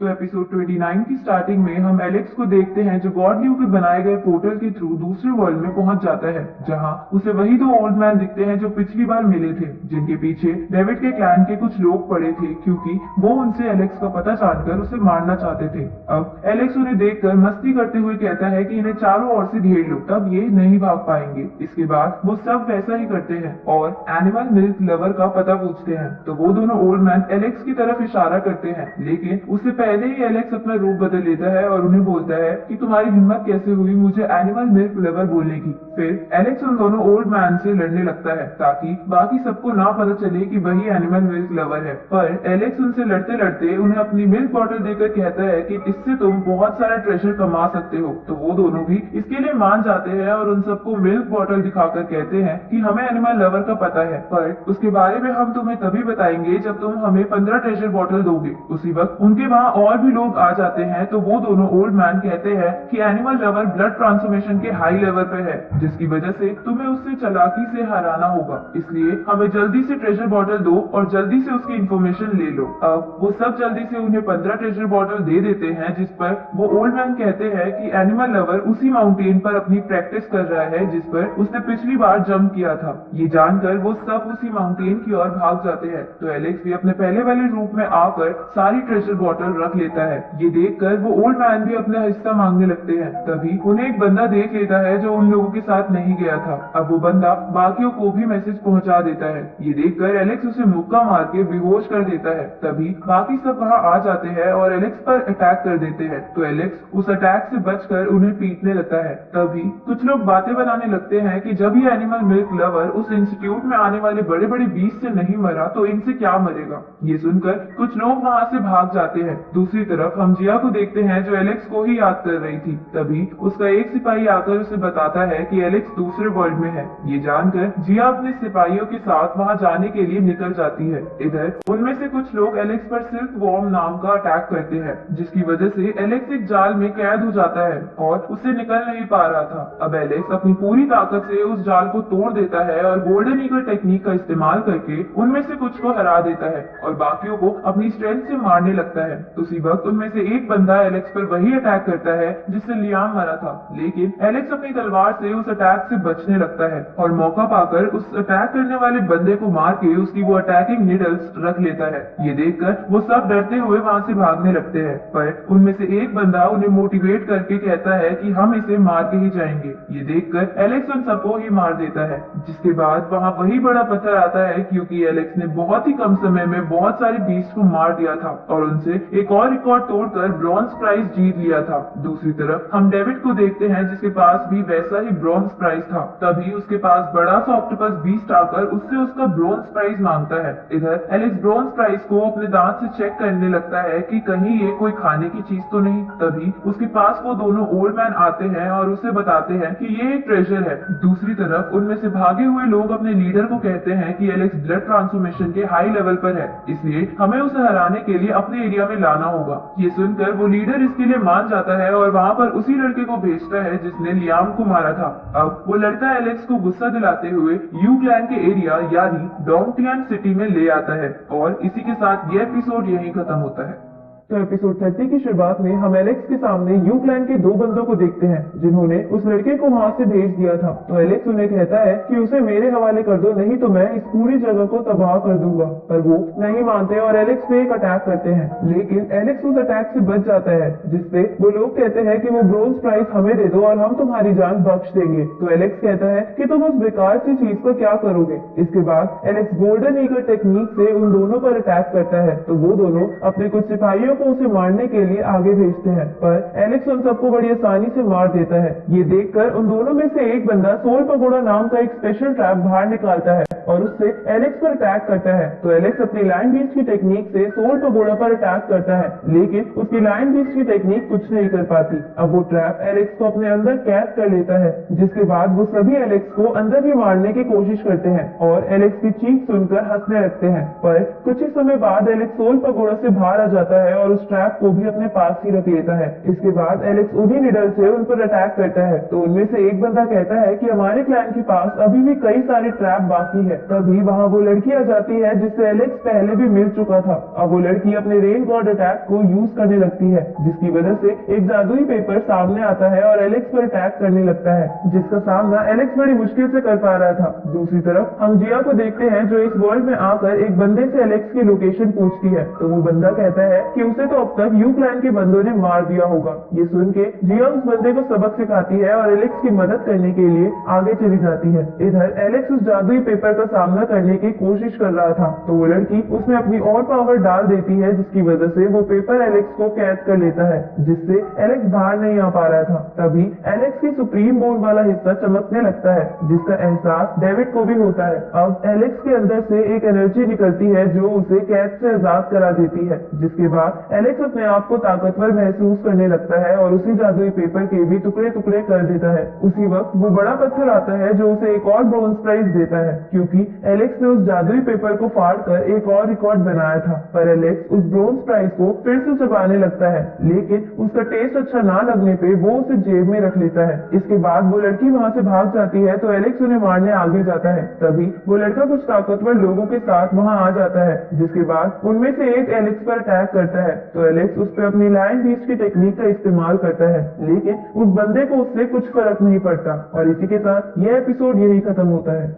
तो एपिसोड 29 की स्टार्टिंग में हम एलेक्स को देखते हैं जो गॉड ल्यू के बनाए गए पोर्टल के थ्रू दूसरे वर्ल्ड में पहुंच जाता है, जहां उसे वही दो ओल्ड मैन दिखते हैं जो पिछली बार मिले थे, जिनके पीछे डेविड के क्लैन के कुछ लोग पड़े थे क्योंकि वो उनसे एलेक्स का पता जानकर उसे मारना चाहते थे। अब एलेक्स उन्हें देखकर मस्ती करते हुए कहता है कि इन्हें चारों ओर से घेर लो, तब ये नहीं भाग पाएंगे। इसके बाद वो सब वैसा ही करते हैं और एनिमल मिल्क लवर का पता पूछते हैं। तो वो दोनों ओल्ड मैन एलेक्स की तरफ इशारा करते हैं, लेकिन उससे पहले ही एलेक्स अपना रूप बदल लेता है और उन्हें बोलता है कि तुम्हारी हिम्मत कैसे हुई मुझे एनिमल मिल्क लवर बोलने की। फिर एलेक्स उन दोनों ओल्ड मैन से लड़ने लगता है ताकि बाकी सबको ना पता चले कि वही एनिमल मिल्क लवर है। पर एलेक्स उनसे लड़ते लड़ते उन्हें अपनी मिल्क बॉटल देकर कहता है कि इससे तुम बहुत सारा ट्रेजर कमा सकते हो। तो वो दोनों भी इसके लिए मान जाते हैं और उन सबको मिल्क बॉटल दिखाकर कहते हैं कि हमें एनिमल लवर का पता है, पर उसके बारे में हम तुम्हें तभी बताएंगे जब तुम हमें 15 ट्रेजर बॉटल दोगे। उसी वक्त उनके वहाँ और भी लोग आ जाते हैं। तो वो दोनों ओल्ड मैन कहते हैं कि एनिमल लवर ब्लड ट्रांसफॉर्मेशन के हाई लेवल पे है, जिसकी वजह से तुम्हें उससे चालाकी से हराना होगा, इसलिए हमें जल्दी से ट्रेजर बॉटल दो और जल्दी से उसकी इंफॉर्मेशन ले लो। अब वो सब जल्दी से उन्हें 15 ट्रेजर बॉटल दे देते हैं, जिस पर वो ओल्ड मैन कहते हैं कि एनिमल लवर उसी माउंटेन पर अपनी प्रैक्टिस कर रहा है जिस पर उसने पिछली बार जंप किया था। ये जानकर वो सब उसी माउंटेन की ओर भाग जाते हैं। तो एलेक्स भी अपने पहले वाले रूप में आकर सारी ट्रेजर बॉटल रख लेता है। ये देखकर वो ओल्ड मैन भी अपना हिस्सा मांगने लगते हैं। तभी उन्हें एक बंदा देख लेता है जो उन लोगों के साथ नहीं गया था। अब वो बंदा बाकियों को भी मैसेज पहुंचा देता है। ये देखकर एलेक्स उसे मुक्का मार के बेहोश कर देता है। तभी बाकी सब वहाँ आ जाते हैं और एलेक्स पर अटैक कर देते हैं। तो एलेक्स उस अटैक से बचकर उन्हें पीटने लगता है। तभी कुछ लोग बातें बनाने लगते हैं कि जब ये एनिमल मिल्क लवर उस इंस्टीट्यूट में आने वाले बड़े बड़े बीस्ट से नहीं मरा तो इनसे क्या मरेगा। ये सुनकर कुछ लोग वहाँ से भाग जाते हैं। दूसरी तरफ हम जिया को देखते हैं जो एलेक्स को ही याद कर रही थी। तभी उसका एक सिपाही आकर उसे बताता है कि एलेक्स दूसरे वर्ल्ड में है। ये जानकर जिया अपने सिपाहियों के साथ वहाँ जाने के लिए निकल जाती है। इधर उनमें से कुछ लोग एलेक्स पर सिल्क वॉर्म नाम का अटैक करते हैं, जिसकी वजह से एलेक्स एक जाल में कैद हो जाता है और उससे निकल नहीं पा रहा था। अब एलेक्स अपनी पूरी ताकत से उस जाल को तोड़ देता है और गोल्डन ईगल टेक्निक का इस्तेमाल करके उनमें से कुछ को हरा देता है और बाकियों को अपनी स्ट्रेंथ से मारने लगता है। उसी वक्त उनमें से एक बंदा एलेक्स पर वही अटैक करता है जिससे लियाम मरा था, लेकिन एलेक्स अपनी तलवार से उस अटैक से बचने लगता है और मौका पाकर उस अटैक करने वाले बंदे को मार के उसकी वो अटैकिंग निडल्स रख लेता है। ये देखकर वो सब डरते हुए वहाँ से भागने लगते हैं, पर उनमें से एक बंदा उन्हें मोटिवेट करके कहता है कि हम इसे मार के ही जाएंगे। ये देखकर एलेक्स उन सबको ही मार देता है, जिसके बाद वहाँ वही बड़ा पत्थर आता है क्योंकि एलेक्स ने बहुत ही कम समय में बहुत सारे बीस्ट को मार दिया था और उनसे एक और रिकॉर्ड तोड़कर ब्रॉन्ज प्राइज जीत लिया था। दूसरी तरफ हम डेविड को देखते हैं जिसके पास भी वैसा ही ब्रॉन्ज प्राइज था। तभी उसके पास बड़ा सा ऑक्टोपस बीस्ट आकर उससे उसका ब्रॉन्ज प्राइज मांगता है। इधर एलेक्स ब्रॉन्ज प्राइज को अपने दांत से चेक करने लगता है कि कहीं ये कोई खाने की चीज तो नहीं। तभी उसके पास वो दोनों ओल्ड मैन आते हैं और उसे बताते हैं कि ये एक ट्रेजर है। दूसरी तरफ उनमें से भागे हुए लोग अपने लीडर को कहते हैं कि एलेक्स ब्लड ट्रांसफॉर्मेशन के हाई लेवल पर है, इसलिए हमें उसे हराने के लिए अपने एरिया में लाना होगा। ये सुनकर वो लीडर इसके लिए मान जाता है और वहाँ पर उसी लड़के को भेजता है जिसने लियाम को मारा था। अब वो लड़का एलेक्स को गुस्सा दिलाते हुए यू क्लैन के एरिया यानी डोंगटियन सिटी में ले आता है और इसी के साथ ये एपिसोड यहीं खत्म होता है। तो एपिसोड 30 की शुरुआत में हम एलेक्स के सामने यू क्लैन के दो बंदों को देखते हैं जिन्होंने उस लड़के को वहाँ से भेज दिया था। तो एलेक्स उन्हें कहता है कि उसे मेरे हवाले कर दो, नहीं तो मैं इस पूरी जगह को तबाह कर दूंगा। पर वो नहीं मानते और एलेक्स पे एक अटैक करते हैं, लेकिन एलेक्स उस अटैक से बच जाता है, जिसपे वो लोग कहते हैं कि वो ब्रोंज प्राइज हमें दे दो और हम तुम्हारी जान बख्श देंगे। तो एलेक्स कहता है कि तुम उस बेकार सी चीज को क्या करोगे। इसके बाद एलेक्स गोल्डन ईगल टेक्निक से उन दोनों पर अटैक करता है। तो वो दोनों अपने कुछ सिपाहियों को उसे मारने के लिए आगे भेजते हैं, पर एलेक्स उन सबको बड़ी आसानी से मार देता है। ये देखकर उन दोनों में से एक बंदा सोल पगोड़ा नाम का एक स्पेशल ट्रैप बाहर निकालता है और उससे एलेक्स पर अटैक करता है। तो एलेक्स अपनी लायन बीस्ट की टेक्निक से सोल पगोड़ा पर अटैक करता है, लेकिन उसकी लायन बीस्ट की टेक्निक कुछ नहीं कर पाती। अब वो ट्रैप एलेक्स को अपने अंदर कैद कर लेता है, जिसके बाद वो सभी एलेक्स को अंदर ही मारने की कोशिश करते हैं और एलेक्स की चीख सुनकर हंसने लगते हैं। पर कुछ ही समय बाद एलेक्स सोल पगोड़ा से बाहर आ जाता है और उस ट्रैप को भी अपने पास ही रख लेता है। इसके बाद एलेक्स उन्हीं निडल से उन पर अटैक करता है। तो उनमें से एक बंदा कहता है कि हमारे क्लैन के पास अभी भी कई सारे ट्रैप बाकी है। तभी वहाँ वो लड़की आ जाती है जिससे एलेक्स पहले भी मिल चुका था। अब वो लड़की अपने रेन गॉड अटैक को यूज करने लगती है, जिसकी वजह से एक जादुई पेपर सामने आता है और एलेक्स पर अटैक करने लगता है, जिसका सामना एलेक्स बड़ी मुश्किल से कर पा रहा था। दूसरी तरफ हम जिया को देखते हैं जो इस वर्ल्ड में आकर एक बंदे से एलेक्स की लोकेशन पूछती है, तो वो बंदा कहता है कि उसे तो अब तक यू क्लैन के बंदों ने मार दिया होगा। ये सुन के जिया उस बंदे को सबक सिखाती है और एलेक्स की मदद करने के लिए आगे चली जाती है। इधर एलेक्स उस जादुई पेपर का सामना करने की कोशिश कर रहा था, तो वो लड़की उसमें अपनी और पावर डाल देती है, जिसकी वजह से वो पेपर एलेक्स को कैद कर लेता है, जिससे एलेक्स बाहर नहीं आ पा रहा था। तभी एलेक्स की सुप्रीम बोन वाला हिस्सा चमकने लगता है, जिसका एहसास डेविड को भी होता है। अब एलेक्स के अंदर से एक एनर्जी निकलती है जो उसे कैद से आजाद करा देती है, जिसके बाद एलेक्स अपने आप को ताकतवर महसूस करने लगता है और उसी जादुई पेपर के भी टुकड़े टुकड़े कर देता है। उसी वक्त वो बड़ा पत्थर आता है जो उसे एक और ब्रोंज प्राइज देता है, क्योंकि एलेक्स ने उस जादुई पेपर को फाड़ कर एक और रिकॉर्ड बनाया था। पर एलेक्स उस ब्रोंज प्राइज को फिर से चबाने लगता है, लेकिन उसका टेस्ट अच्छा ना लगने पे वो उसे जेब में रख लेता है। इसके बाद वो लड़की वहाँ से भाग जाती है, तो एलेक्स उन्हें मारने आगे जाता है। तभी वो लड़का कुछ ताकतवर लोगों के साथ वहाँ आ जाता है, जिसके बाद उनमें से एक एलेक्स पर अटैक करता है, तो एलेक्स उस पर अपनी लायन बीस्ट की टेक्निक का इस्तेमाल करता है, लेकिन उस बंदे को उससे कुछ फर्क नहीं पड़ता। और इसी के साथ यह एपिसोड यही खत्म होता है।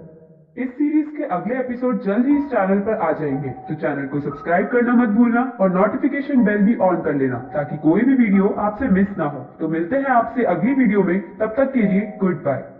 इस सीरीज के अगले एपिसोड जल्द ही इस चैनल पर आ जाएंगे, तो चैनल को सब्सक्राइब करना मत भूलना और नोटिफिकेशन बेल भी ऑन कर लेना, ताकि कोई भी वीडियो आपसे मिस ना हो। तो मिलते हैं आपसे अगली वीडियो में, तब तक के लिए गुड बाय।